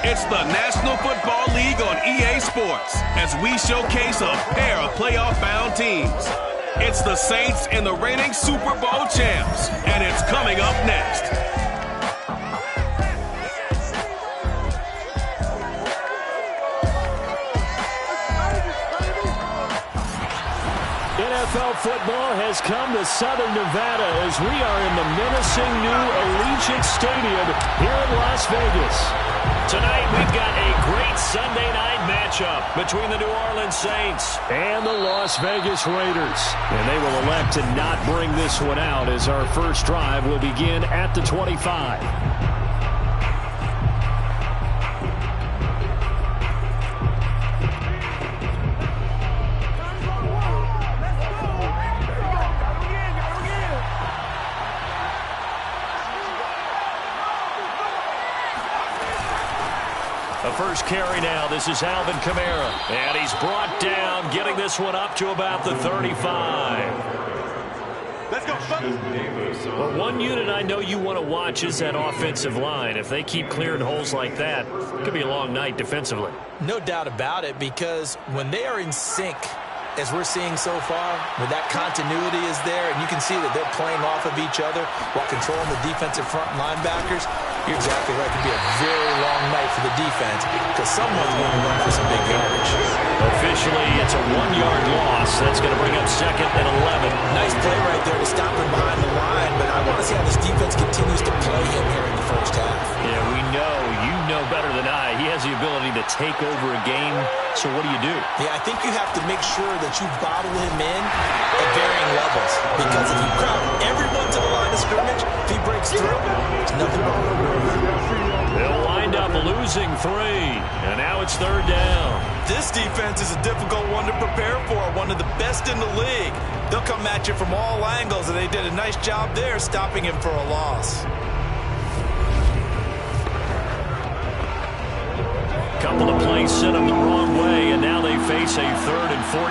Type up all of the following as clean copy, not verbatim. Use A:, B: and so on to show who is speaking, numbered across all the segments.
A: It's the National Football League on EA Sports as we showcase a pair of playoff-bound teams. It's the Saints and the reigning Super Bowl champs, and it's coming up next.
B: NFL football has come to Southern Nevada as we are in the menacing new Allegiant Stadium here in Las Vegas.
C: Tonight we've got a great Sunday night matchup between the New Orleans Saints
B: and the Las Vegas Raiders. And they will elect to not bring this one out as our first drive will begin at the 25.
C: The first carry now. This is Alvin Kamara. And he's brought down, getting this one up to about the 35.
D: Let's go.
C: Well, one unit I know you want to watch is that offensive line. If they keep clearing holes like that, it could be a long night defensively.
E: No doubt about it, because when they are in sync, as we're seeing so far, when that continuity is there, and you can see that they're playing off of each other while controlling the defensive front linebackers, you're exactly right. It could be a very long night for the defense because someone's going to run for some big yardage.
C: Officially, it's a 1-yard loss. That's going to bring up 2nd and 11.
E: Nice play right there to stop him behind the line, but I want to see how this defense continues to play him here in the first half.
C: Yeah, we know. You know better than I. He has the ability to take over a game, so what do you do?
E: Yeah, I think you have to make sure that you bottle him in at varying levels, because if you crowd everyone to the line of scrimmage, if he breaks through, there's nothing wrong with him.
C: They'll wind up losing 3, and now it's 3rd down.
D: This defense is a difficult one to prepare for, one of the best in the league. They'll come at you from all angles, and they did a nice job there stopping him for a loss.
C: Couple of plays sent them the wrong way, and now they face a 3rd and 14.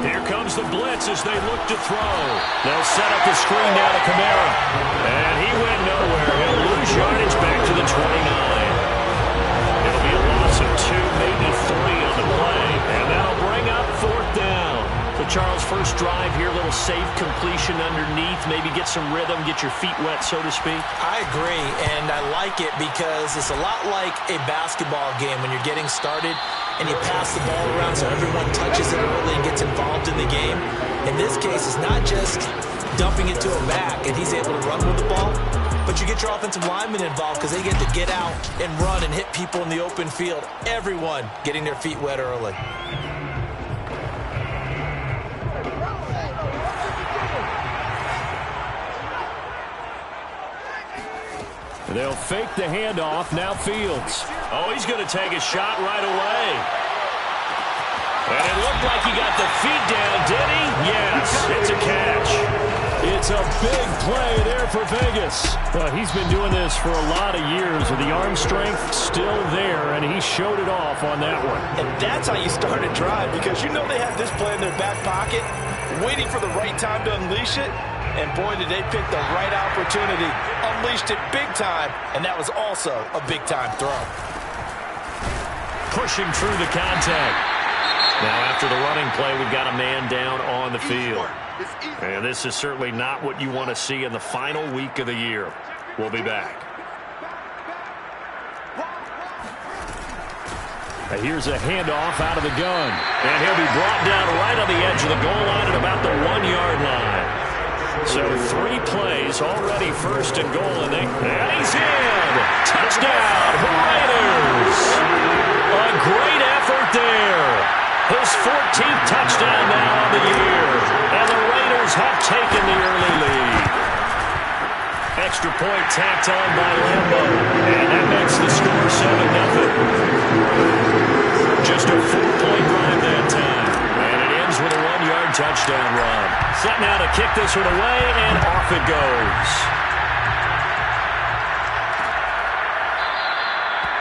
C: Here comes the blitz as they look to throw. They'll set up the screen down to Kamara. And he went nowhere. He'll lose yardage back to the 29. It'll be a loss of 2, maybe 3 on the play. And that'll bring up 4th down. So, Charles, first drive here, little safe completion underneath. Maybe get some rhythm, get your feet wet, so to speak.
E: I agree, and I like it because it's a lot like a basketball game when you're getting started and you pass the ball around so everyone touches it early and gets involved in the game. In this case, it's not just dumping it to a back and he's able to run with the ball, but you get your offensive linemen involved because they get to get out and run and hit people in the open field. Everyone getting their feet wet early.
B: They'll fake the handoff. Now Fields.
C: Oh, he's going to take a shot right away. And it looked like he got the feet down, did he? Yes, it's a catch.
B: It's a big play there for Vegas. Well, he's been doing this for a lot of years with the arm strength still there, and he showed it off on that one.
D: And that's how you start a drive, because you know they have this play in their back pocket, waiting for the right time to unleash it. And boy, did they pick the right opportunity. Unleashed it big time, and that was also a big-time throw.
C: Pushing through the contact. Now, after the running play, we've got a man down on the field. And this is certainly not what you want to see in the final week of the year. We'll be back.
B: Here's a handoff out of the gun.
C: And he'll be brought down right on the edge of the goal line at about the 1-yard line. So 3 plays, already 1st and goal, and he's in! Touchdown, Raiders! A great effort there. His 14th touchdown now on the year. And the Raiders have taken the early lead. Extra point tacked on by Lambo. And that makes the score 7-0. Just a 4-point drive that time. And it ends with a 1-yard touchdown run. Set now to kick this one away, and off it goes.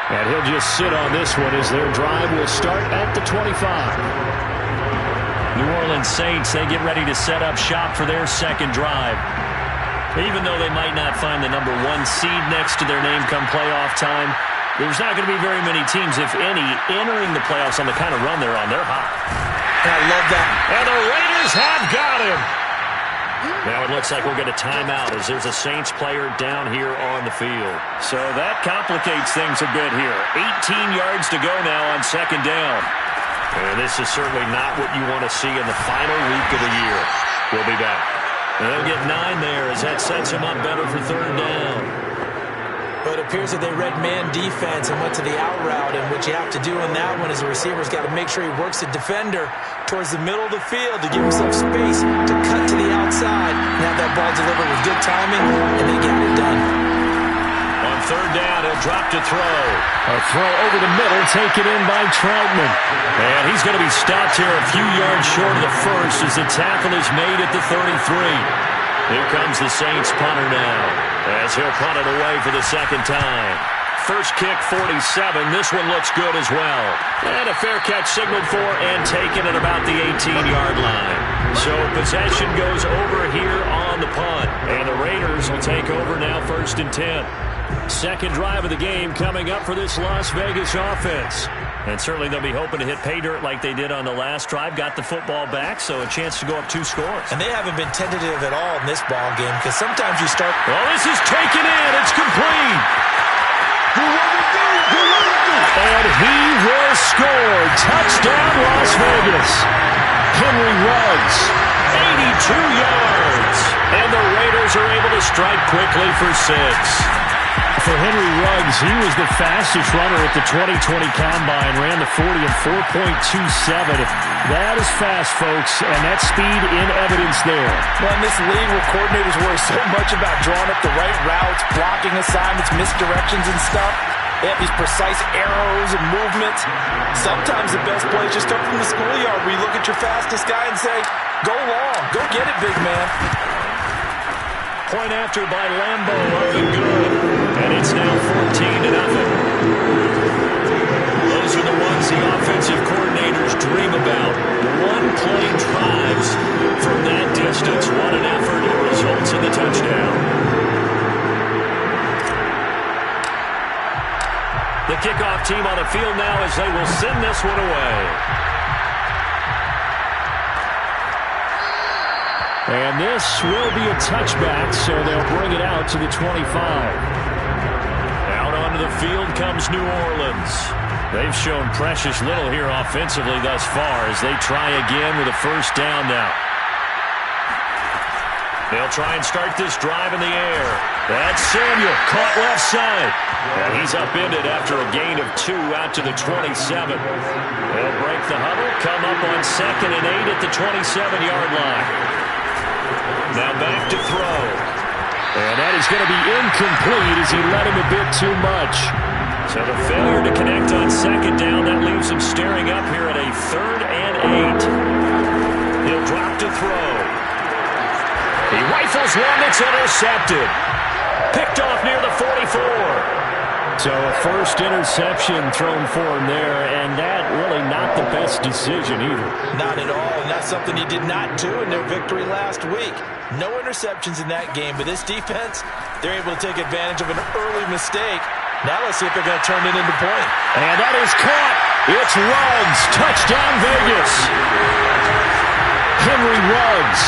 B: And he'll just sit on this one as their drive will start at the 25.
C: New Orleans Saints, they get ready to set up shop for their second drive.
B: Even though they might not find the number 1 seed next to their name come playoff time, there's not going to be very many teams, if any, entering the playoffs on the kind of run they're on. They're hot.
E: I love that.
C: And the Raiders have got him. Now it looks like we'll get a timeout as there's a Saints player down here on the field.
B: So that complicates things a bit here. 18 yards to go now on second down.
C: And this is certainly not what you want to see in the final week of the year. We'll be back.
B: And they'll get 9 there as that sets them up better for third down.
E: But it appears that they read man defense and went to the out route, and what you have to do in that one is the receiver's got to make sure he works the defender towards the middle of the field to give himself space to cut to the outside and have that ball delivered with good timing, and they got it done.
C: On third down, he'll drop to throw.
B: A throw over the middle, taken in by Troutman. And he's going to be stopped here a few yards short of the first as the tackle is made at the 33. Here comes the Saints punter now, as he'll punt it away for the second time. First kick, 47. This one looks good as well. And a fair catch signaled for and taken at about the 18-yard line. So possession goes over here on the punt. And the Raiders will take over now, 1st and 10. Second drive of the game coming up for this Las Vegas offense. And certainly they'll be hoping to hit pay dirt like they did on the last drive. Got the football back, so a chance to go up 2 scores.
E: And they haven't been tentative at all in this ball game because sometimes you start...
B: Well, this is taken in. It's complete. And he will score. Touchdown, Las Vegas. Henry Ruggs, 82 yards. And the Raiders are able to strike quickly for 6. For Henry Ruggs, he was the fastest runner at the 2020 Combine, ran the 40 in 4.27. That is fast, folks, and that speed in evidence there.
D: Well, in this league where coordinators worry so much about drawing up the right routes, blocking assignments, misdirections and stuff, they have these precise arrows and movements. Sometimes the best plays just come from the schoolyard where you look at your fastest guy and say, go long, go get it, big man.
B: Point after by Lambo, up and good. And it's now 14-0. Those are the ones the offensive coordinators dream about. One-play drives from that distance. What an effort. It results in the touchdown. The kickoff team on the field now as they will send this one away. And this will be a touchback, so they'll bring it out to the 25. Out onto the field comes New Orleans. They've shown precious little here offensively thus far as they try again with a first down now. They'll try and start this drive in the air. That's Samuel, caught left side. And he's upended after a gain of 2 out to the 27. They'll break the huddle, come up on 2nd and 8 at the 27-yard line. Now back to throw. And that is going to be incomplete as he let him a bit too much. So the failure to connect on second down, that leaves him staring up here at a 3rd and 8. He'll drop to throw. He rifles one that's intercepted. Picked off near the 44. So a first interception thrown for him there, and that really not the best decision either.
E: Not at all, and that's something he did not do in their victory last week. No interceptions in that game, but this defense, they're able to take advantage of an early mistake. Now let's see if they're going to turn it into point.
B: And that is caught. It's Ruggs. Touchdown, Vegas. Henry Ruggs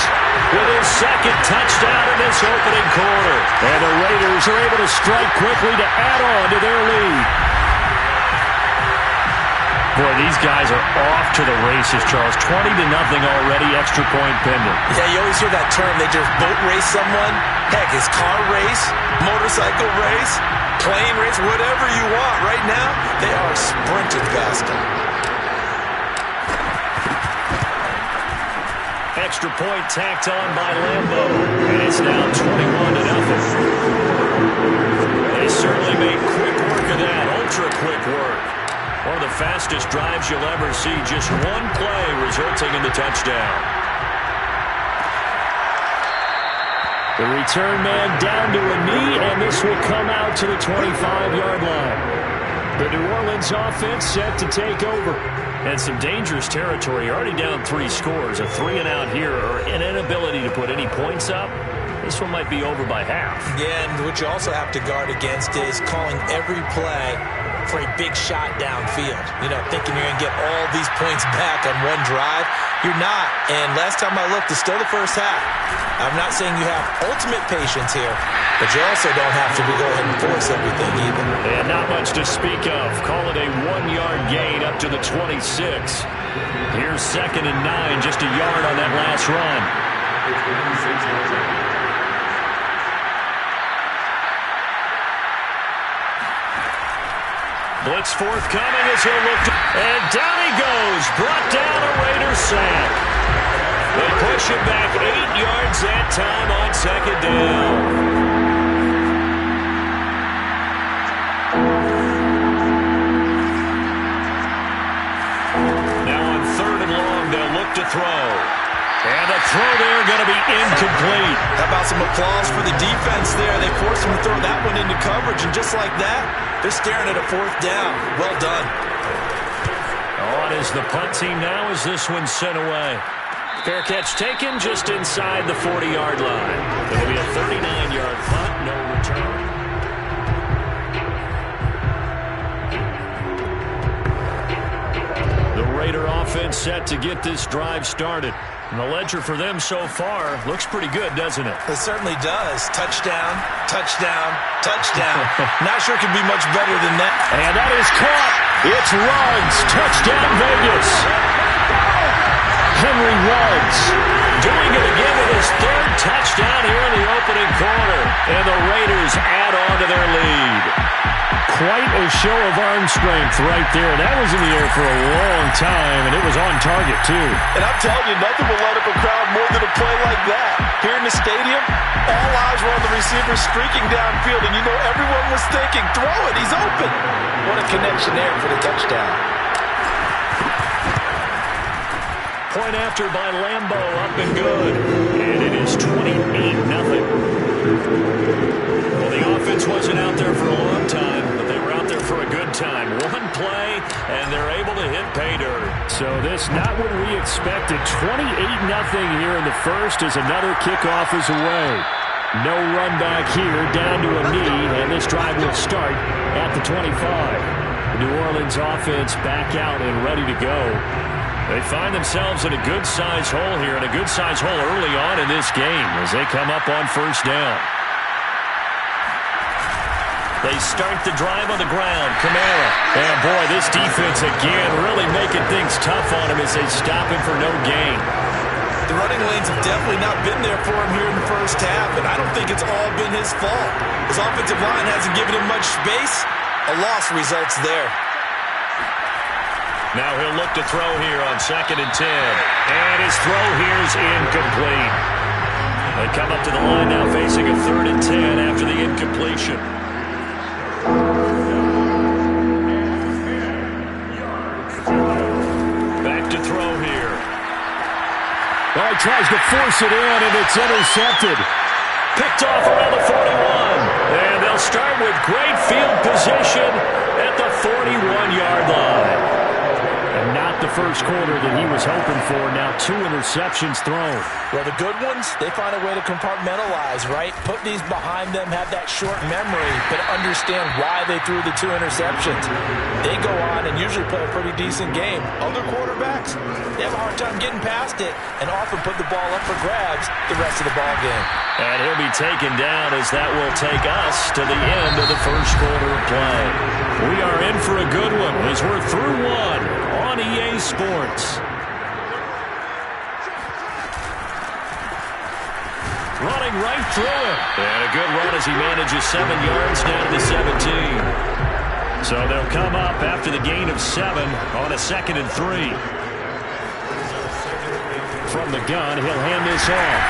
B: with his 2nd touchdown in this opening quarter. And the Raiders are able to strike quickly to add on to their lead. Boy, these guys are off to the races, Charles. 20-0 already, extra point pending.
E: Yeah, you always hear that term. They just boat race someone. Heck, it's car race, motorcycle race, plane race, whatever you want. Right now, they are sprinting past them.
B: Extra point tacked on by Lambo. And it's now 21-0. They certainly made quick work of that. Ultra quick work. One of the fastest drives you'll ever see. Just one play resulting in the touchdown. The return man down to a knee, and this will come out to the 25-yard line. The New Orleans offense set to take over. And some dangerous territory. Already down 3 scores. A 3-and-out here, or an inability to put any points up, this one might be over by half.
E: Yeah, and what you also have to guard against is calling every play for a big shot downfield. You know, thinking you're going to get all these points back on one drive. You're not. And last time I looked, it's still the first half. I'm not saying you have ultimate patience here, but you also don't have to go ahead and force everything either.
B: And not much to speak of. Call it a 1-yard gain up to the 26. Here's 2nd and 9, just a yard on that last run. Blitz forthcoming as he'll look to, and down he goes, brought down a Raider sack. They push him back 8 yards that time on 2nd down. Now on 3rd and long, they'll look to throw. And the throw there going to be incomplete.
E: How about some applause for the defense there? They forced him to throw that one into coverage, and just like that, they're staring at a 4th down. Well done.
B: On is the punt team now as this one's sent away. Fair catch taken just inside the 40-yard line. It'll be a 39-yard punt, no return. The Raider offense set to get this drive started. And the ledger for them so far looks pretty good, doesn't it?
E: It certainly does. Touchdown, touchdown, touchdown. Not sure it could be much better than that.
B: And that is caught. It's Ruggs. Touchdown, Vegas. Henry Ruggs doing it again with his 3rd touchdown here in the opening quarter. And the Raiders add on to their lead. Quite a show of arm strength right there. That was in the air for a long time, and it was on target, too.
D: And I'm telling you, nothing will light up a crowd more than a play like that. Here in the stadium, all eyes were on the receiver streaking downfield, and you know everyone was thinking, throw it, he's open. What a connection there for the touchdown.
B: Point after by Lambo, up and good. And it is 28-0. Well, the offense wasn't out there for a long time, but they were out there for a good time. One play, and they're able to hit pay dirt. So this not what we expected. 28-0 here in the first as another kickoff is away. No run back here, down to a knee, and this drive will start at the 25. The New Orleans offense back out and ready to go. They find themselves in a good-sized hole here, and a good-sized hole early on in this game as they come up on 1st down. They start the drive on the ground. Kamara. And, boy, this defense again really making things tough on him as they stop him for no gain.
E: The running lanes have definitely not been there for him here in the first half, and I don't think it's all been his fault. His offensive line hasn't given him much space. A loss results there.
B: Now he'll look to throw here on 2nd and 10. And his throw here is incomplete. They come up to the line now facing a 3rd and 10 after the incompletion. Back to throw here.
C: Well, he tries to force it in, and it's intercepted.
B: Picked off around the 41. And they'll start with great field position at the 41-yard line.
C: And not the first quarter that he was hoping for. Now 2 interceptions thrown.
E: Well, the good ones, they find a way to compartmentalize, right? Put these behind them, have that short memory, but understand why they threw the 2 interceptions. They go on and usually play a pretty decent game. Other quarterbacks, they have a hard time getting past it and often put the ball up for grabs the rest of the ball game.
B: And he'll be taken down as that will take us to the end of the first quarter of play. We are in for a good one as we're through one on EA Sports. Running right through it. And a good run as he manages 7 yards down to the 17. So they'll come up after the gain of 7 on a 2nd and 3.
C: From the gun, he'll hand this off.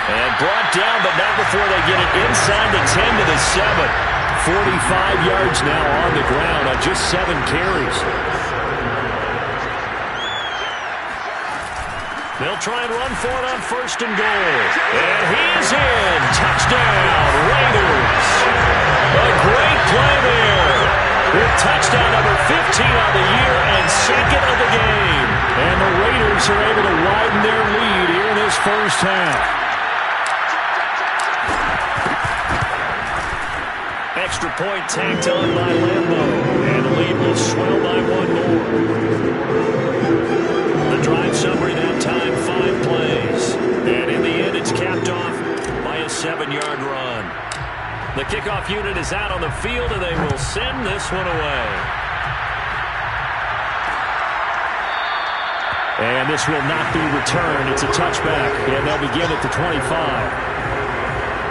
B: And brought down, but not before they get it inside the 10 to the 7.
C: 45 yards now on the ground on just 7 carries.
B: They'll try and run for it on 1st and goal. And he's in. Touchdown, Raiders. A great play there. With touchdown number 15 on the year and 2nd of the game.
C: And the Raiders are able to widen their lead here in this first half.
B: extra point tacked on by Lambo. And the lead will swell by one more. The drive summary that time, 5 plays. And in the end, it's capped off by a 7-yard run. The kickoff unit is out on the field, and they will send this one away. And this will not be returned. It's a touchback, and they'll begin at the 25.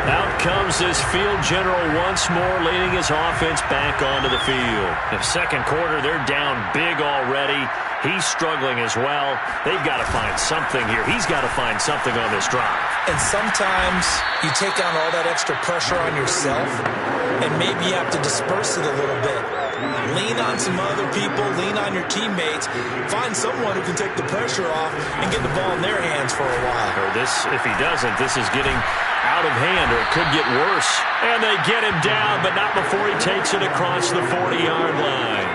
B: Out comes this field general once more, leading his offense back onto the field. In the second quarter, they're down big already. He's struggling as well. They've got to find something here. He's got to find something on this drive.
E: And sometimes you take on all that extra pressure on yourself, and maybe you have to disperse it a little bit. Lean on some other people, lean on your teammates, find someone who can take the pressure off and get the ball in their hands for a while.
B: Or this, if he doesn't, this is getting out of hand, or it could get worse. And they get him down, but not before he takes it across the 40-yard line.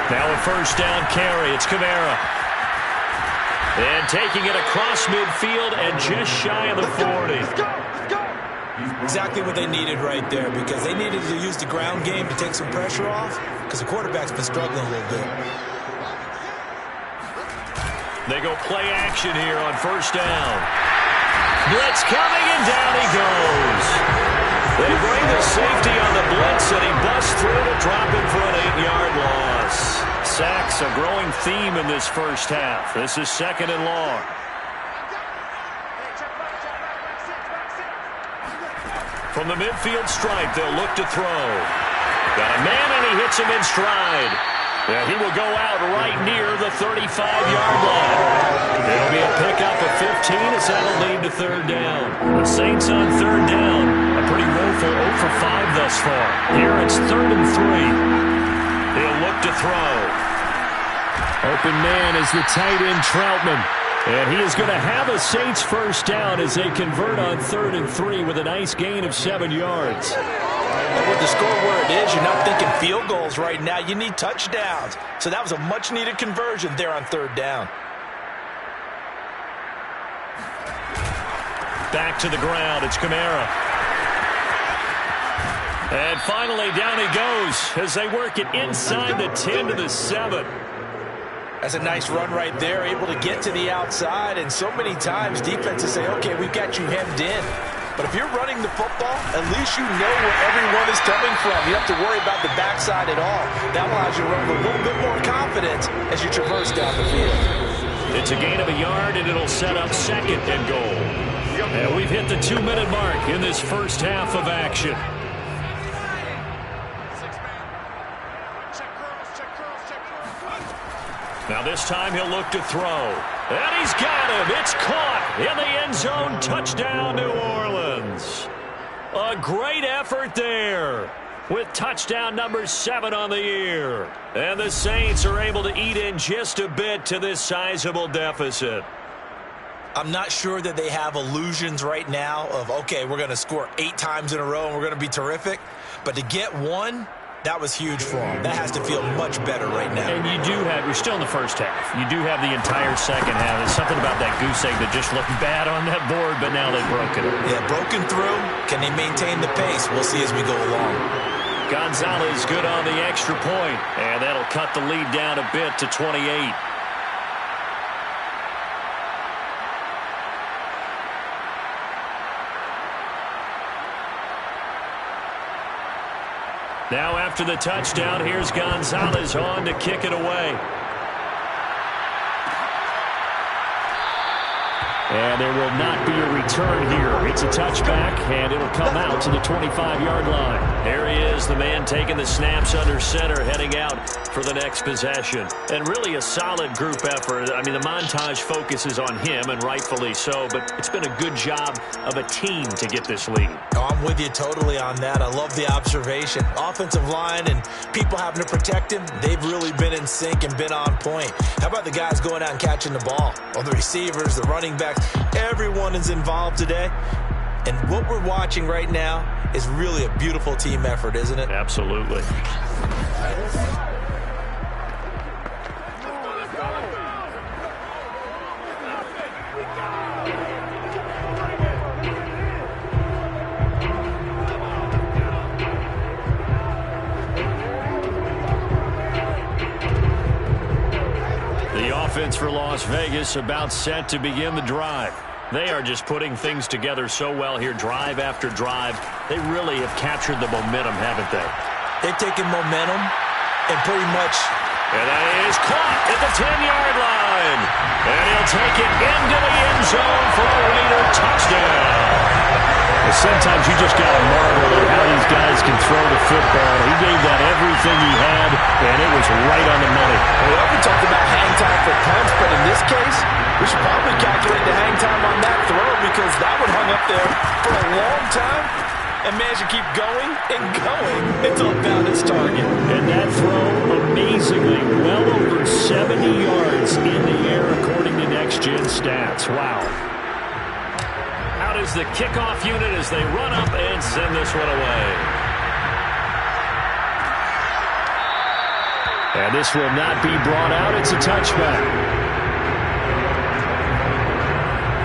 B: Now a first down carry. It's Kamara. And taking it across midfield and just shy of the 40.
E: Exactly what they needed right there, because they needed to use the ground game to take some pressure off, because the quarterback's been struggling a little bit.
B: They go play action here on first down. Blitz coming, and down he goes. They bring the safety on the blitz, and he busts through to drop him for an 8-yard loss. Sacks, a growing theme in this first half. This is 2nd and long. From the midfield stripe, they'll look to throw. Got a man, and he hits him in stride. Yeah, he will go out right near the 35-yard line. It'll be a pickup of 15 as that'll lead to third down. The Saints on third down. A pretty woeful 0 for 5 thus far. Here it's 3rd and 3. He'll look to throw. Open man is the tight end Troutman. And he is going to have a Saints first down as they convert on 3rd and 3 with a nice gain of 7 yards.
E: And with the score where it is, you're not thinking field goals right now. You need touchdowns. So that was a much-needed conversion there on 3rd down.
B: Back to the ground. It's Kamara. And finally, down he goes as they work it inside the 10 to the 7.
E: That's a nice run right there, able to get to the outside. And so many times defenses say, okay, we've got you hemmed in. But if you're running the football, at least you know where everyone is coming from. You don't have to worry about the backside at all. That allows you to run with a little bit more confidence as you traverse down the field.
B: It's a gain of a yard, and it'll set up 2nd and goal. And we've hit the 2-minute mark in this first half of action. Now this time he'll look to throw. And he's got him. It's caught in the end zone. Touchdown, New Orleans. A great effort there with touchdown number 7 on the year. And the Saints are able to eat in just a bit to this sizable deficit.
E: I'm not sure that they have illusions right now of, okay, we're going to score 8 times in a row and we're going to be terrific. But to get one, that was huge for them. That has to feel much better right now.
B: And you do have, you're still in the first half. You do have the entire second half. There's something about that goose egg that just looked bad on that board, but now they've broken it.
E: Yeah, broken through. Can they maintain the pace? We'll see as we go along.
B: Gonzalez good on the extra point, and that'll cut the lead down a bit to 28. Now after the touchdown, here's Gonzalez on to kick it away. And there will not be a return here. It's a touchback, and it'll come out to the 25-yard line. There he is, the man taking the snaps under center, heading out for the next possession. And really a solid group effort. I mean, the montage focuses on him, and rightfully so, but it's been a good job of a team to get this lead.
E: Oh, I'm with you totally on that. I love the observation. Offensive line and people having to protect him, they've really been in sync and been on point. How about the guys going out and catching the ball? Or the receivers, the running backs, everyone is involved today. And what we're watching right now is really a beautiful team effort, isn't it?
B: Absolutely.
C: offense for Las Vegas about set to begin the drive. They are just putting things together so well here, drive after drive. They really have captured the momentum, haven't they?
E: They've taken momentum and pretty much...
C: And that is caught at the 10-yard line. And he'll take it into the end zone for a Raider touchdown. Well, sometimes you just got to marvel at how these guys can throw the football. He gave that everything he had, and it was right on the money.
D: Well, we talked about hang time for punts, but in this case, we should probably calculate the hang time on that throw because that one hung up there for a long time and managed to keep going and going until it found its target.
C: And that throw, amazingly, well over 70 yards in the air according to Next Gen Stats. Wow. Out is the kickoff unit as they run up and send this one away. And this will not be brought out. It's a touchback.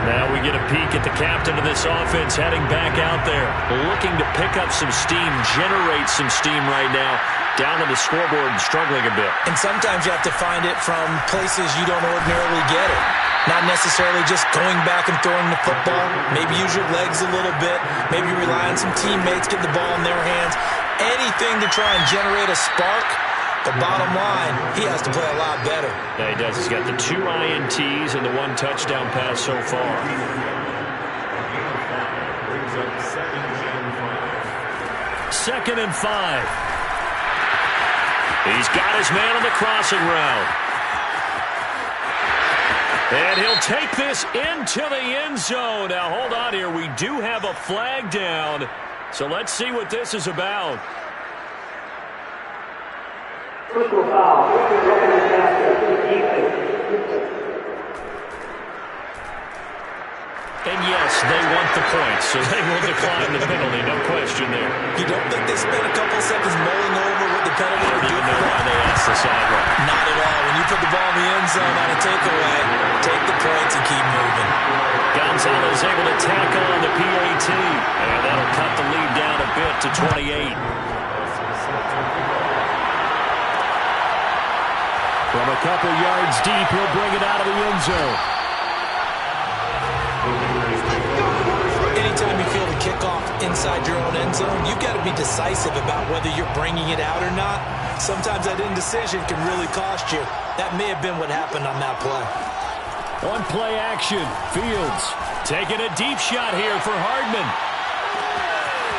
C: Now we get a peek at the captain of this offense heading back out there, looking to pick up some steam, generate some steam right now, down on the scoreboard and struggling a bit.
E: And sometimes you have to find it from places you don't ordinarily get it. Not necessarily just going back and throwing the football. Maybe use your legs a little bit. Maybe rely on some teammates, get the ball in their hands. Anything to try and generate a spark. The bottom line, he has to play a lot better.
C: Yeah, he does. He's got the 2 INTs and the 1 touchdown pass so far. Second and 5. He's got his man on the crossing route. And he'll take this into the end zone. Now, hold on here. We do have a flag down. So let's see what this is about. And yes, they want the points, so they will decline the penalty, no question there.
E: You don't think they spent a couple seconds mulling over what the penalty would do?
C: You know why they asked the sideline.
E: Not at all. When you put the ball in the end zone on a takeaway, take the points and keep moving.
C: Gonzalez able to tackle on the PAT, and that'll cut the lead down a bit to 28. From a couple yards deep, he'll bring it out of the end zone.
E: Anytime you feel the kickoff inside your own end zone, you've got to be decisive about whether you're bringing it out or not. Sometimes that indecision can really cost you. That may have been what happened on that play.
C: On play action, Fields taking a deep shot here for Hardman.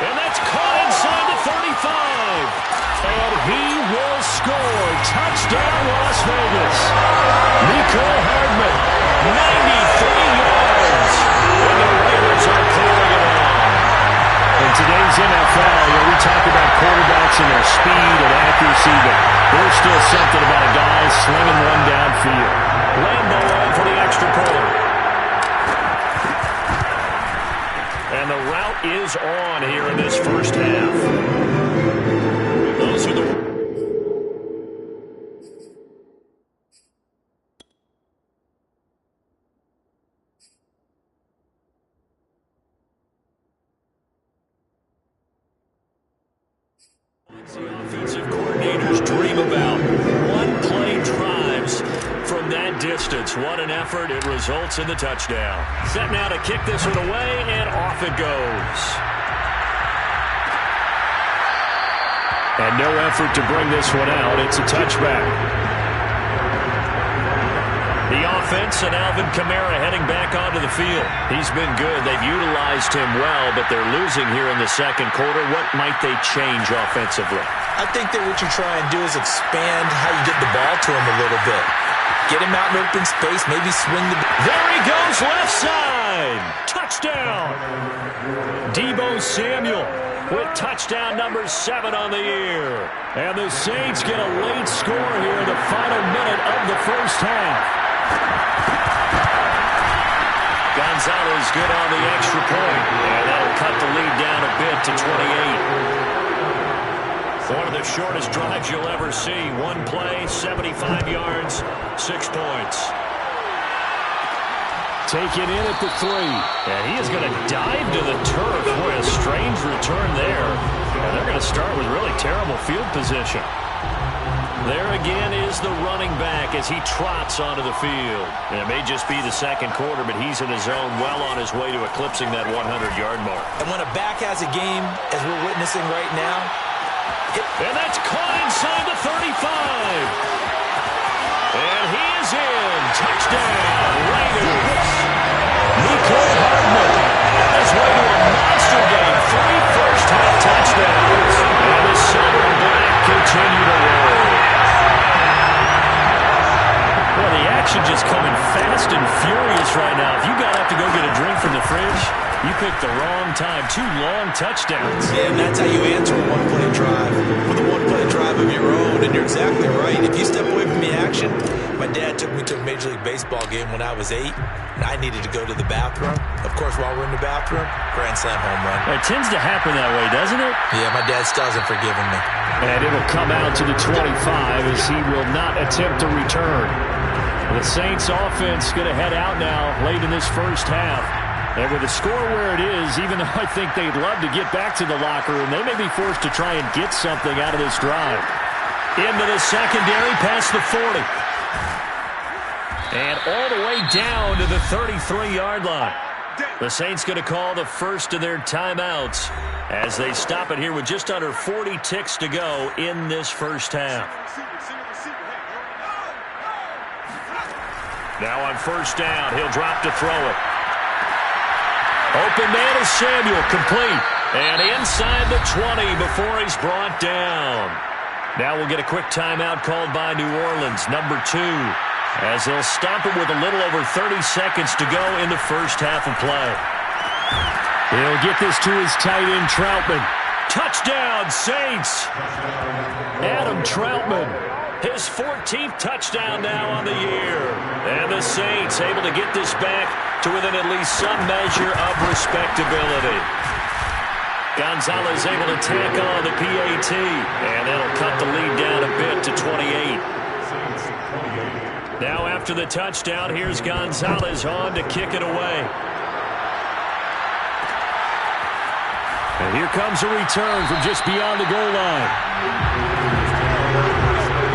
C: And that's caught inside the 35. And he will score. Touchdown, Las Vegas. Nicole Hardman, 93 yards. And the Raiders are clearing it on. In today's NFL, we talk about quarterbacks and their speed and accuracy, but there's still something about a guy slinging one downfield. Lambo on for the extra point. And the route is on here in this first half. Those are the... The offensive coordinators dream about one-play drives from that distance. What an effort. It results in the touchdown. Set now to kick this one away, and off it goes. And no effort to bring this one out. It's a touchback. The offense and Alvin Kamara heading back onto the field. He's been good. They've utilized him well, but they're losing here in the second quarter. What might they change offensively?
E: I think that what you try and do is expand how you get the ball to him a little bit. Get him out in open space, maybe swing the ball.
C: There he goes, left side. Touchdown. Deebo Samuel with touchdown number 7 on the year. And the Saints get a late score here in the final minute of the first half. Gonzalez good on the extra point. And that'll cut the lead down a bit to 28. One of the shortest drives you'll ever see. One play, 75 yards, 6 points. Taken in at the 3. And he is going to dive to the turf. Boy, a strange return there. And they're going to start with really terrible field position. There again is the running back as he trots onto the field. And it may just be the second quarter, but he's in his zone, well on his way to eclipsing that 100-yard mark.
E: And when a back has a game, as we're witnessing right now,
C: and that's caught inside the 35. And he is in. Touchdown, Raiders. Nico Hardman on his way to a monster game. 3 first-half touchdowns. And the silver and black continue to roll. Well, the action just coming fast and furious right now. If you got up to go get a drink from the fridge, you picked the wrong time. 2 long touchdowns.
E: Yeah, and that's how you answer a one-play drive with a one-play drive of your own. And you're exactly right. If you step away from the action, my dad took me to a Major League Baseball game when I was 8, and I needed to go to the bathroom. Of course, while we're in the bathroom, grand slam home run.
C: It tends to happen that way, doesn't it?
E: Yeah, my dad still hasn't forgiven me.
C: And it'll come out to the 25 as he will not attempt to return. The Saints offense going to head out now late in this first half. And with the score where it is, even though I think they'd love to get back to the locker room, they may be forced to try and get something out of this drive. Into the secondary, past the 40. And all the way down to the 33-yard line. The Saints going to call the first of their timeouts as they stop it here with just under 40 ticks to go in this first half. Now on first down, he'll drop to throw it. Open man is Samuel, complete. And inside the 20 before he's brought down. Now we'll get a quick timeout called by New Orleans, number 2, as they'll stop it with a little over 30 seconds to go in the first half of play. He'll get this to his tight end, Troutman. Touchdown, Saints! Adam Troutman. His 14th touchdown now on the year. And the Saints able to get this back to within at least some measure of respectability. Gonzalez able to tack on the PAT. And that'll cut the lead down a bit to 28. Now after the touchdown, here's Gonzalez on to kick it away. And here comes a return from just beyond the goal line.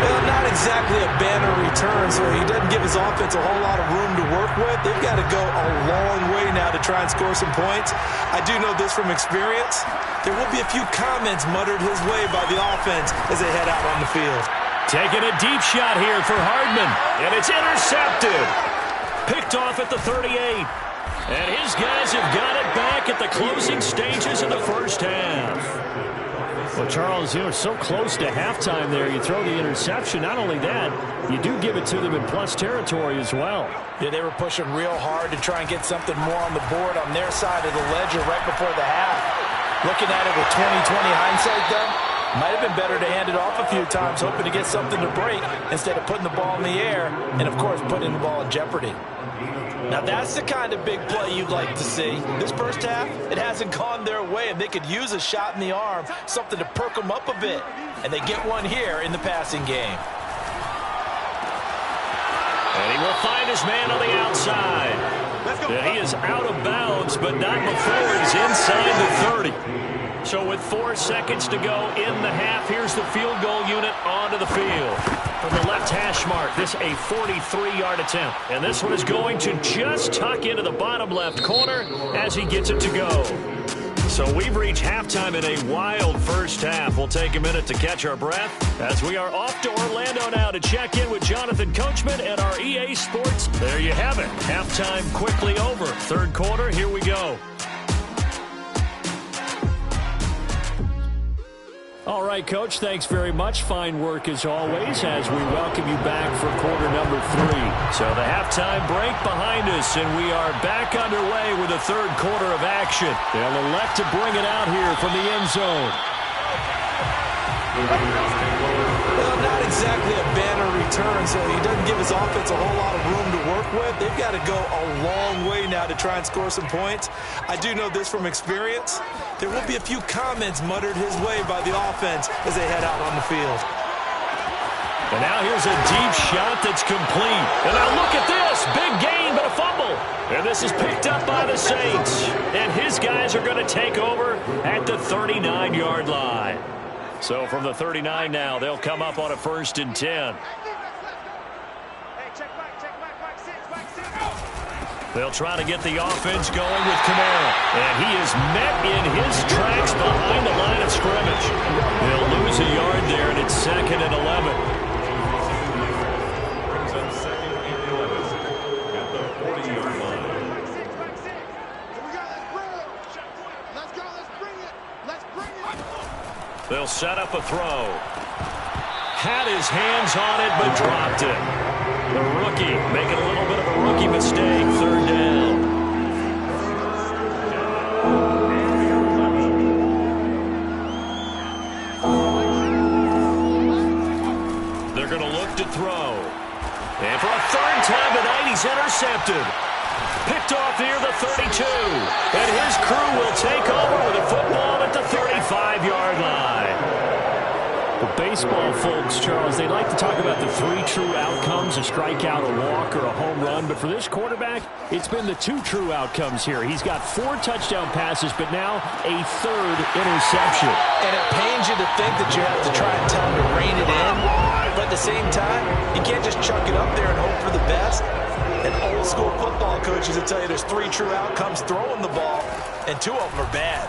E: Well, not exactly a banner return, so he doesn't give his offense a whole lot of room to work with. They've got to go a long way now to try and score some points. I do know this from experience. There will be a few comments muttered his way by the offense as they head out on the field.
C: Taking a deep shot here for Hardman, and it's intercepted. Picked off at the 38. And his guys have got it back at the closing stages of the first half. Well, Charles, you know, so close to halftime there. You throw the interception. Not only that, you do give it to them in plus territory as well.
E: Yeah, they were pushing real hard to try and get something more on the board on their side of the ledger right before the half. Looking at it with 20/20 hindsight, though, might have been better to hand it off a few times, hoping to get something to break instead of putting the ball in the air and, of course, putting the ball in jeopardy. Now, that's the kind of big play you'd like to see. This first half, it hasn't gone their way, and they could use a shot in the arm, something to perk them up a bit. And they get one here in the passing game.
C: And he will find his man on the outside. And he is out of bounds, but not before he's inside the 30. So with 4 seconds to go in the half, here's the field goal unit onto the field. From the left hash mark, this a 43-yard attempt. And this one is going to just tuck into the bottom left corner as he gets it to go. So we've reached halftime in a wild first half. We'll take a minute to catch our breath as we are off to Orlando now to check in with Jonathan Coachman and our EA Sports. There you have it. Halftime quickly over. Third quarter, here we go. All right, Coach, thanks very much. Fine work as always as we welcome you back for quarter number 3. So the halftime break behind us, and we are back underway with the third quarter of action. They'll elect to bring it out here from the end zone.
E: Well, not exactly a banner return, so he doesn't give his offense a whole lot of room to work with. They've got to go a long way now to try and score some points. I do know this from experience. There will be a few comments muttered his way by the offense as they head out on the field.
C: And now here's a deep shot that's complete. And now look at this. Big gain, but a fumble. And this is picked up by the Saints. And his guys are going to take over at the 39-yard line.
B: So from the 39 now, they'll come up on a 1st and 10. They'll try to get the offense going with Kamara. And he is met in his tracks behind the line of scrimmage. They'll lose a yard there, and it's 2nd and 11. They'll set up a throw. Had his hands on it, but dropped it. The rookie making a little bit of a rookie mistake. 3rd down. They're going to look to throw. And for a 3rd time tonight, he's intercepted. Picked off near the 32. And his crew will take over with a football at the 35-yard line.
C: The baseball folks, Charles, they like to talk about the 3 true outcomes, a strikeout, a walk, or a home run. But for this quarterback, it's been the 2 true outcomes here. He's got 4 touchdown passes, but now a 3rd interception.
E: And it pains you to think that you have to try and tell him to rein it in. But at the same time, you can't just chuck it up there and hope for the best. And old school football coaches will tell you there's 3 true outcomes throwing the ball, and 2 of them are bad.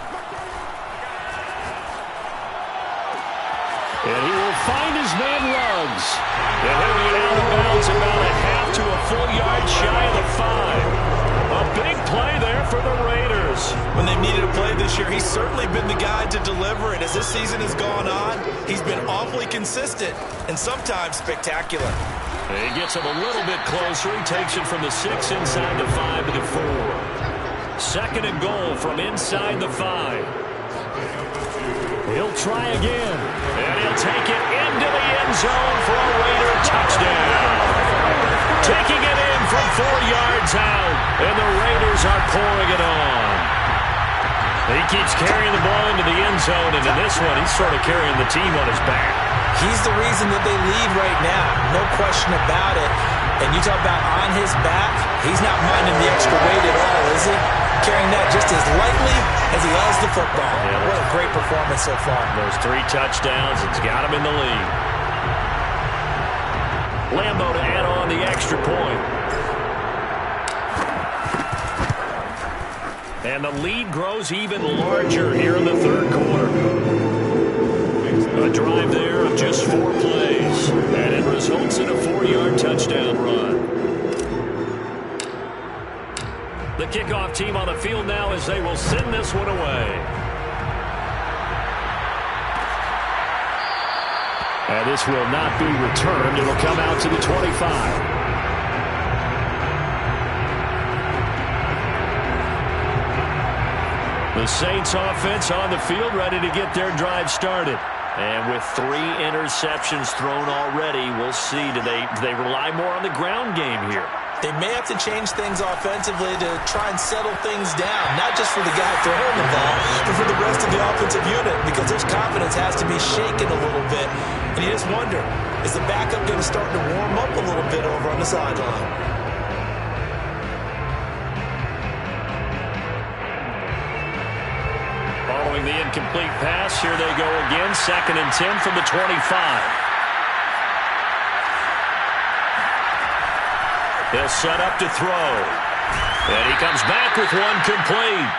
B: And he will find his man Ruggs. And he'll be out of bounds about a half to a full yard shy of the 5. A big play there for the Raiders.
E: When they've needed a play this year, he's certainly been the guy to deliver it. As this season has gone on, he's been awfully consistent and sometimes spectacular.
B: And he gets him a little bit closer. He takes it from the 6 inside the 5 to the 4. 2nd and goal from inside the 5. He'll try again. And he'll take it into the end zone for a Raider touchdown. Taking it in from 4 yards out. And the Raiders are pouring it on. He keeps carrying the ball into the end zone. And in this one, he's sort of carrying the team on his back.
E: He's the reason that they lead right now. No question about it. And you talk about on his back, he's not minding the extra weight at all, is he? Carrying that just as lightly as he has the football. Yeah, what a great performance so far.
B: Those 3 touchdowns, it's got him in the lead. Lambo to add on the extra point. And the lead grows even larger here in the 3rd quarter. A drive there of just 4 plays. And it results in a 4-yard touchdown run. The kickoff team on the field now as they will send this one away. And this will not be returned. It'll come out to the 25. The Saints offense on the field ready to get their drive started. And with 3 interceptions thrown already, we'll see. Do they rely more on the ground game here?
E: They may have to change things offensively to try and settle things down, not just for the guy throwing the ball, but for the rest of the offensive unit, because their confidence has to be shaken a little bit. And you just wonder, is the backup going to start to warm up a little bit over on the sideline?
B: Following the incomplete pass, here they go again, 2nd and 10 from the 25. They'll set up to throw. And he comes back with one complete.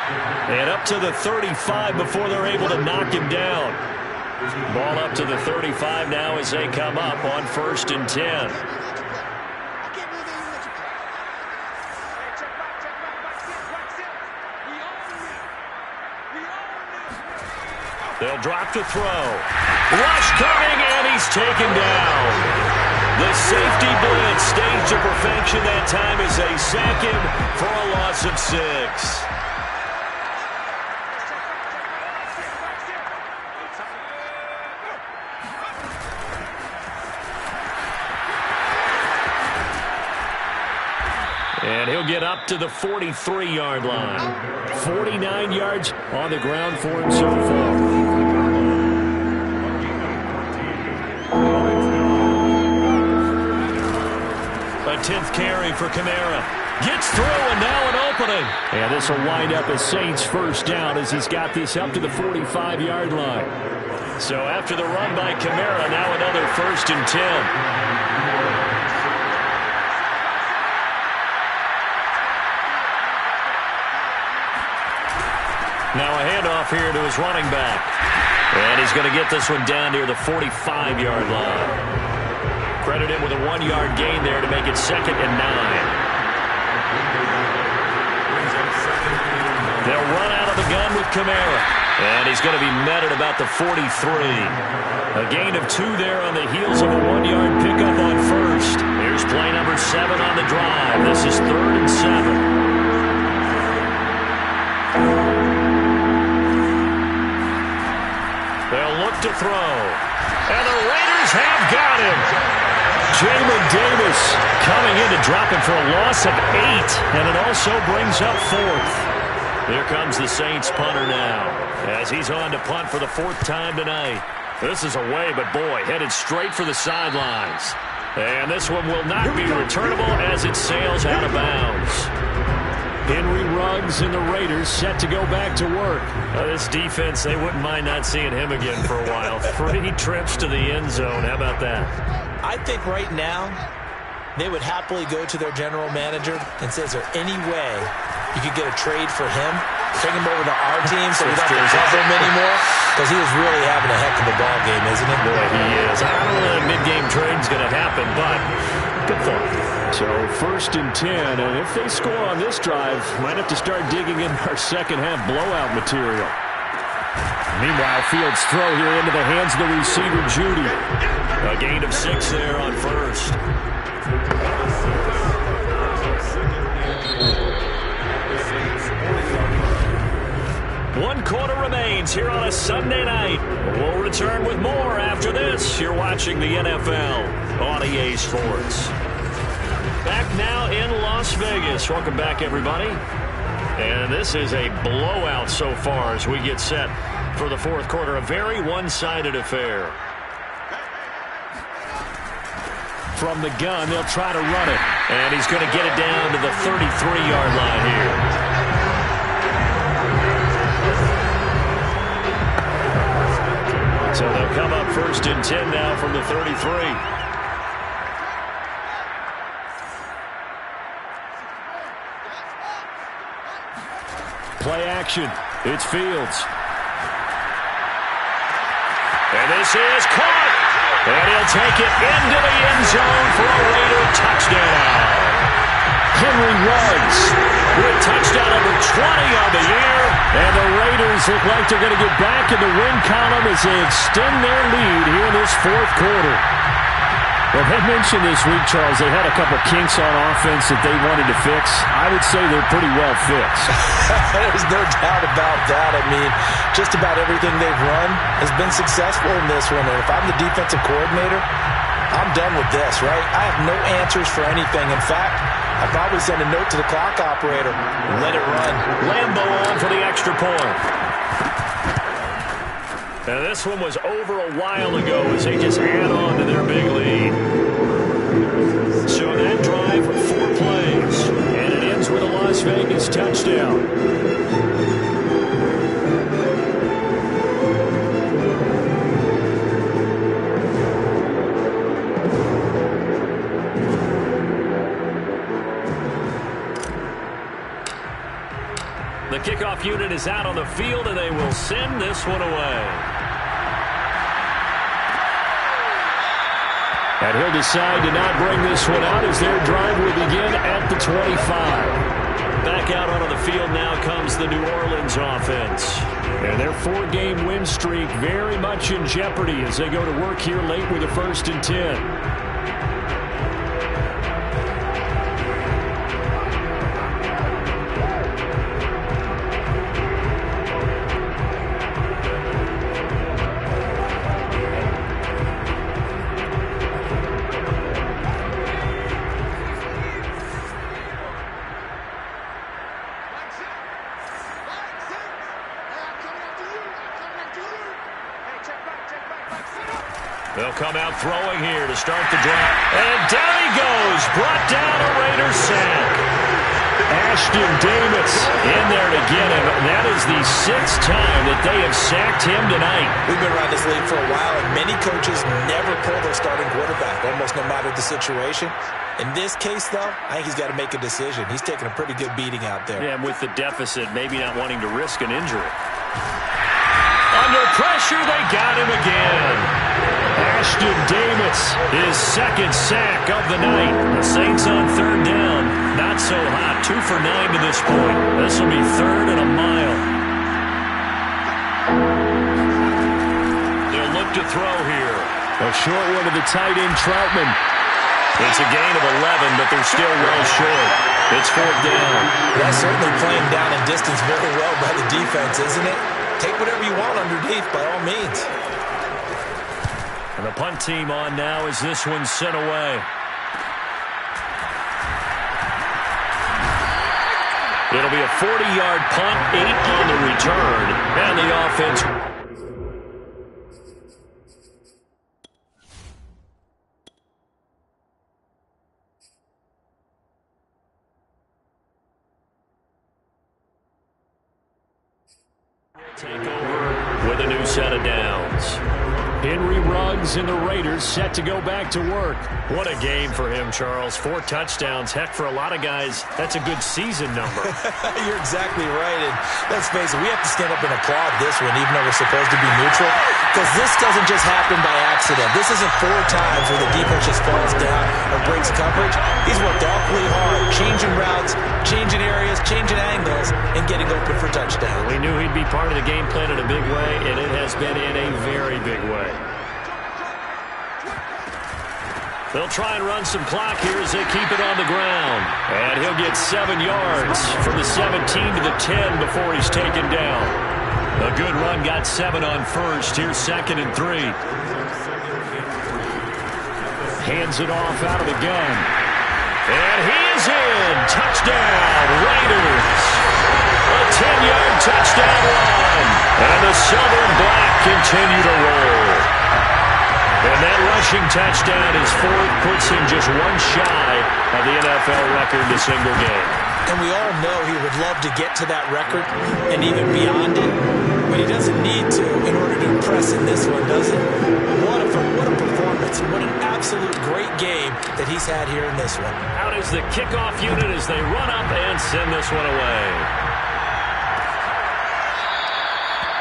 B: And up to the 35 before they're able to knock him down. Ball up to the 35 now as they come up on 1st and 10. They'll drop to throw. Rush coming, and he's taken down. The safety blitz staged to perfection that time is a sack him for a loss of 6. And he'll get up to the 43-yard line. 49 yards on the ground for him so far. A 10th carry for Kamara. Gets through, and now an opening. And this will wind up as Saints' first down as he's got this up to the 45-yard line. So after the run by Kamara, now another 1st and 10. Now a handoff here to his running back. And he's going to get this one down near the 45-yard line. Credit him with a 1-yard gain there to make it 2nd and 9. They'll run out of the gun with Kamara. And he's going to be met at about the 43. A gain of 2 there on the heels of a 1-yard pickup on 1st. Here's play number 7 on the drive. This is 3rd and 7. They'll look to throw. And the Raiders have got him. Jamin Davis coming in to drop him for a loss of 8. And it also brings up 4th. Here comes the Saints punter now, as he's on to punt for the 4th time tonight. This is away, but boy, headed straight for the sidelines. And this one will not be returnable as it sails out of bounds. Henry Ruggs and the Raiders set to go back to work. This defense, they wouldn't mind not seeing him again for a while. 3 trips to the end zone. How about that?
E: I think right now they would happily go to their general manager and say, is there any way you could get a trade for him, bring him over to our team so we don't have to cover him anymore? Because he is really having a heck of a ball game, isn't he?
B: Boy, he is. I don't know that a mid-game trade's going to happen, but good thought. So 1st and 10, and if they score on this drive, might have to start digging in our second-half blowout material. Meanwhile, Fields' throw here into the hands of the receiver, Judy. A gain of 6 there on 1st. 1 quarter remains here on a Sunday night. We'll return with more after this. You're watching the NFL on EA Sports. Back now in Las Vegas. Welcome back, everybody. And this is a blowout so far as we get set for the 4th quarter. A very one-sided affair. From the gun, they'll try to run it. And he's going to get it down to the 33-yard line here. So they'll come up 1st and 10 now from the 33. Play action. It's Fields. And this is caught. And he'll take it into the end zone for a Raider touchdown. Henry Ruggs with touchdown number 20 on the year. And the Raiders look like they're going to get back in the win column as they extend their lead here in this 4th quarter. Well, they mentioned this week, Charles, they had a couple kinks on offense that they wanted to fix. I would say they're pretty well fixed.
E: There's no doubt about that. I mean, just about everything they've run has been successful in this one. And if I'm the defensive coordinator, I'm done with this, right? I have no answers for anything. In fact, I'd probably send a note to the clock operator and let it run.
B: Lambo on for the extra point. And this one was over a while ago as they just add on to their big lead. So that drive, 4 plays, and it ends with a Las Vegas touchdown. The kickoff unit is out on the field, and they will send this one away. And he'll decide to not bring this one out as their drive will begin at the 25. Back out onto the field now comes the New Orleans offense. And their 4-game win streak very much in jeopardy as they go to work here late with a 1st and 10. They'll come out throwing here to start the drive. And down he goes. Brought down a Raiders sack. Ashton Davis in there to get him. That is the 6th time that they have sacked him tonight.
E: We've been around this league for a while, and many coaches never pull their starting quarterback, almost no matter the situation. In this case, though, I think he's got to make a decision. He's taking a pretty good beating out there.
B: Yeah, and with the deficit, maybe not wanting to risk an injury. Under pressure, they got him again. Ashton Davis, his 2nd sack of the night. The Saints on 3rd down. Not so hot. 2 for 9 to this point. This will be 3rd and a mile. They'll look to throw here. A short one to the tight end, Troutman. It's a gain of 11, but they're still well short. It's 4th down.
E: That's certainly playing down in distance very well by the defense, isn't it? Take whatever you want underneath, by all means.
B: And the punt team on now as this one's sent away. It'll be a 40-yard punt, 8 on the return, and the offense. Take over with a new set of downs. Henry Ruggs and the Raiders set to go back to work. What a game for him, Charles. 4 touchdowns. Heck, for a lot of guys, that's a good season number.
E: You're exactly right. And let's face it, we have to stand up and applaud this one, even though we're supposed to be neutral, because this doesn't just happen by accident. This isn't 4 times where the defense just falls down or breaks coverage. He's worked awfully hard, changing routes, changing areas, changing angles, and getting open for touchdowns.
B: We knew he'd be part of the game plan in a big way, and it has been in a very big way. They'll try and run some clock here as they keep it on the ground. And he'll get 7 yards from the 17 to the 10 before he's taken down. A good run, got 7 on first. Here's 2nd and 3. Hands it off out of the gun. And he is in. Touchdown, Raiders. A 10-yard touchdown run. And the silver and black continue to roll. And that rushing touchdown is 4th, puts him just 1 shy of the NFL record in a single game.
E: And we all know he would love to get to that record and even beyond it, but he doesn't need to in order to impress in this one, does it? What a performance. What an absolute great game that he's had here in this one.
B: Out is the kickoff unit as they run up and send this one away.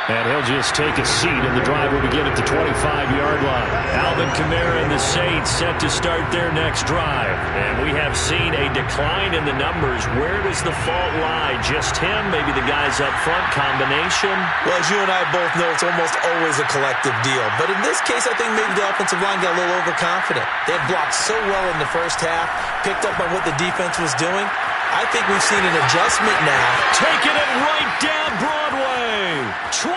B: And he'll just take a seat, and the drive will begin at the 25-yard line. Alvin Kamara and the Saints set to start their next drive. And we have seen a decline in the numbers. Where does the fault lie? Just him? Maybe the guys up front? Combination?
E: Well, as you and I both know, it's almost always a collective deal. But in this case, I think maybe the offensive line got a little overconfident. They had blocked so well in the first half, picked up on what the defense was doing. I think we've seen an adjustment now.
B: Taking it right down Broadway. 20.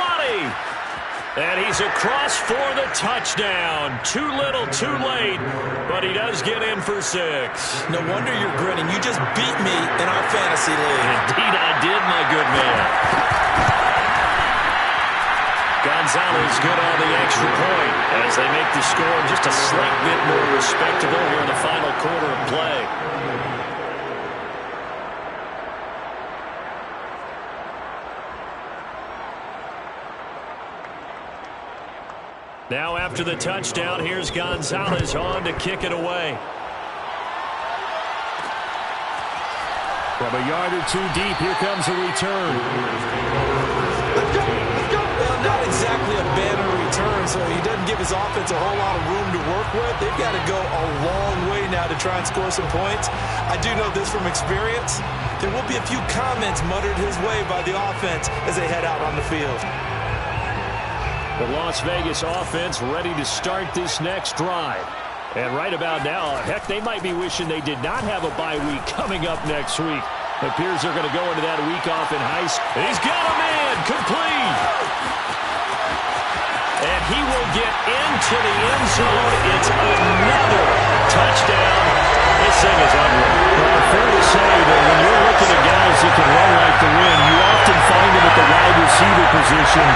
B: And he's across for the touchdown. Too little, too late. But he does get in for 6.
E: No wonder you're grinning. You just beat me in our fantasy league.
B: Indeed I did, my good man. Gonzalez good on the extra point as they make the score just a slight bit more respectable here in the final quarter of play. Now after the touchdown, here's Gonzalez on to kick it away. From a yard or 2 deep, here comes a return.
E: Well, not exactly a banner return, so he doesn't give his offense a whole lot of room to work with. They've got to go a long way now to try and score some points. I do know this from experience. There will be a few comments muttered his way by the offense as they head out on the field.
B: The Las Vegas offense ready to start this next drive. And right about now, heck, they might be wishing they did not have a bye week coming up next week. It appears they're going to go into that week off in high school. He's got a man, complete. And he will get into the end zone. It's another touchdown. This thing is ugly. Well, fair to say that when you're looking at guys that can run like the wind, you often find them at the wide receiver position,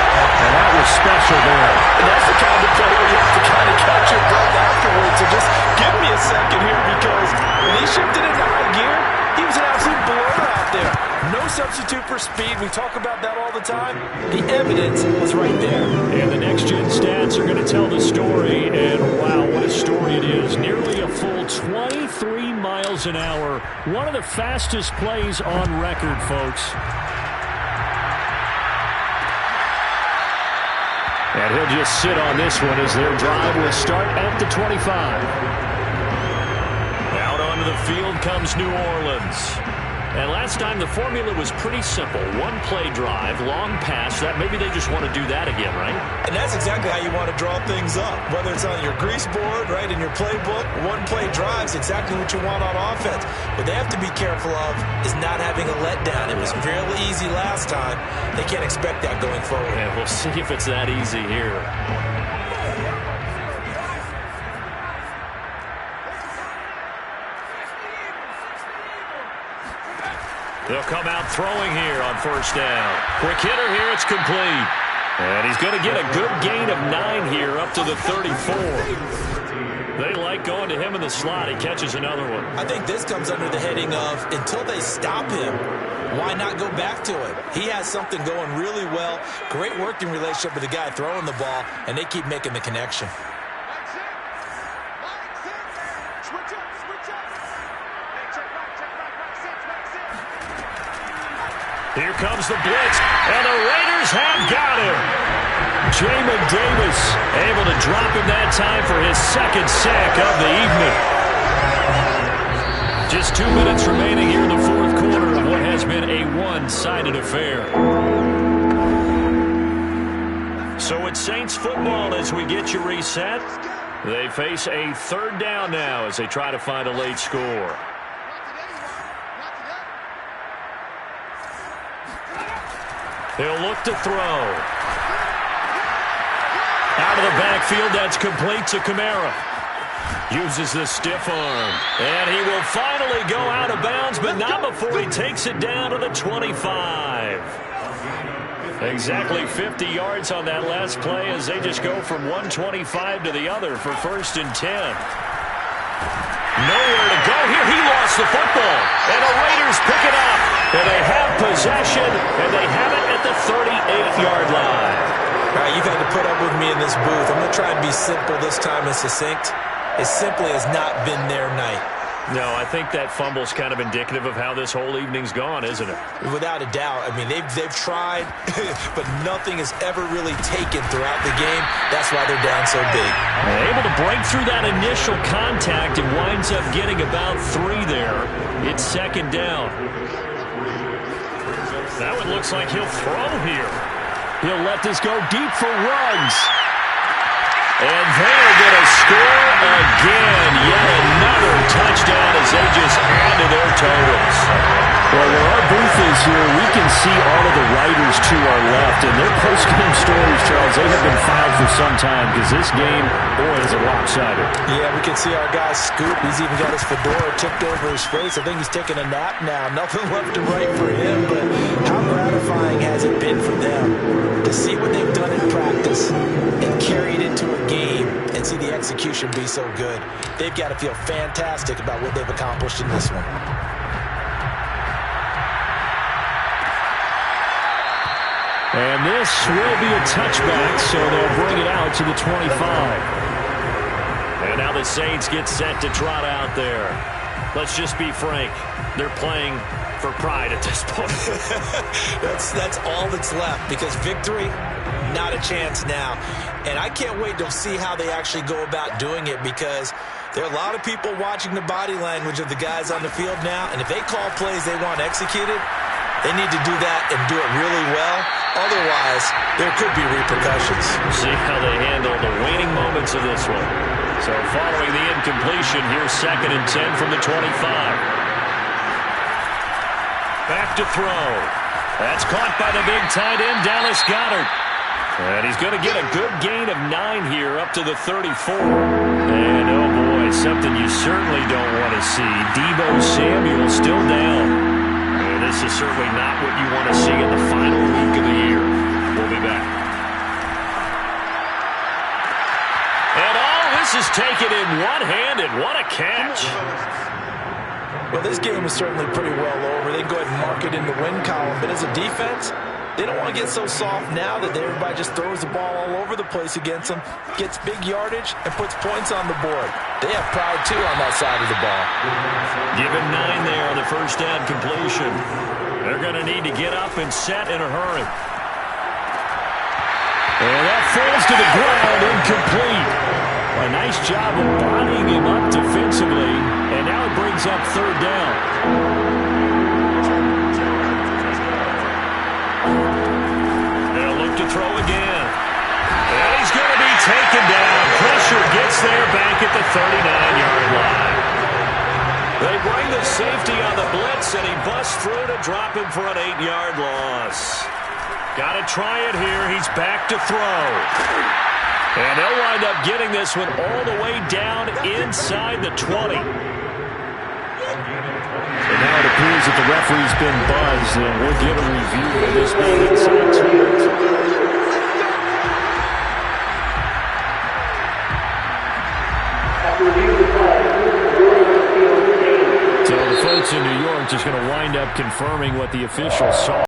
B: and that was special there.
D: And that's the kind of play where you have to kind of catch your breath afterwards. So just give me a second here, because when he shifted into high gear, he was was an absolute blower out there. No substitute for speed. We talk about that all the time. The evidence was right there.
C: And the next-gen stats are going to tell the story, and wow, what a story it is. Nearly a full 23 miles an hour. One of the fastest plays on record, folks. And he'll just sit on this one as their drive will start at the 25. Out onto the field comes New Orleans. And last time the formula was pretty simple. One play drive, long pass. That maybe they just want to do that again, right?
E: And that's exactly how you want to draw things up. Whether it's on your grease board, right, in your playbook, one play drive is exactly what you want on offense. What they have to be careful of is not having a letdown. It was fairly easy last time. They can't expect that going forward.
C: And we'll see if it's that easy here. They'll come out throwing here on first down. Quick hitter here, it's complete. And he's going to get a good gain of 9 here up to the 34. They like going to him in the slot. He catches another one.
E: I think this comes under the heading of until they stop him, why not go back to him? He has something going really well. Great working relationship with the guy throwing the ball, and they keep making the connection.
C: Here comes the blitz, and the Raiders have got him. Jamin Davis able to drop him that time for his second sack of the evening. Just 2 minutes remaining here in the fourth quarter of what has been a one-sided affair. So it's Saints football as we get you reset. They face a third down now as they try to find a late score. He'll look to throw. Out of the backfield, that's complete to Kamara. Uses the stiff arm. And he will finally go out of bounds, but not before he takes it down to the 25. Exactly 50 yards on that last play as they just go from 125 to the other for 1st and 10. Nowhere to go here. He lost the football. And the Raiders pick it up. And they have possession, and they have it at the 38-yard line.
E: All right, you've had to put up with me in this booth. I'm going to try and be simple this time and succinct. It simply has not been their night.
C: No, I think that fumble's kind of indicative of how this whole evening's gone, isn't it?
E: Without a doubt. I mean, they've tried, but nothing has ever really taken throughout the game. That's why they're down so big.
C: Able to break through that initial contact and winds up getting about 3 there. It's second down. That one looks like he'll throw here. He'll let this go deep for Ruggs. And they're going to score again. Yet another touchdown as they just add to their totals. Well, where our booth is here, we can see all of the writers to our left. And their post-game stories, Charles, they have been filed for some time because this game, boy, is it lopsided.
E: Yeah, we can see our guy Scoop. He's even got his fedora tipped over his face. I think he's taking a nap now. Nothing left to write for him, but how gratifying has it been for them to see what they've done in practice and carry it into a game and see the execution be so good. They've got to feel fantastic about what they've accomplished in this one.
C: And this will be a touchback, so they'll bring it out to the 25. And now the Saints get set to trot out there. Let's just be frank. They're playing for pride at this point.
E: That's all that's left because victory, not a chance now. And I can't wait to see how they actually go about doing it because there are a lot of people watching the body language of the guys on the field now. And if they call plays they want executed, they need to do that and do it really well. Otherwise, there could be repercussions.
C: See how they handle the waning moments of this one. So following the incompletion, here's 2nd and 10 from the 25. Back to throw. That's caught by the big tight end, Dallas Goedert. And he's going to get a good gain of 9 here up to the 34. And, oh, boy, something you certainly don't want to see. Deebo Samuel still down. This is certainly not what you want to see in the final week of the year. We'll be back. And all this is taken in one-handed. What a catch.
D: Well, this game is certainly pretty well over. They can go ahead and mark it in the win column. But as a defense, they don't want to get so soft now that everybody just throws the ball all over the place against them, gets big yardage, and puts points on the board. They have pride, too, on that side of the ball.
B: Given 9 there on the first down completion. They're going to need to get up and set in a hurry. And that falls to the ground, incomplete. A nice job of bodying him up defensively, and now it brings up third down. They'll look to throw again. And he's going to be taken down. Pressure gets there back at the 39-yard line. They bring the safety on the blitz, and he busts through to drop him for an 8-yard loss. Got to try it here. He's back to throw. And they'll wind up getting this one all the way down inside the 20. And now it appears that the referee's been buzzed, and we'll get a review of this being inside 2. So the folks in New York just going to wind up confirming what the officials saw.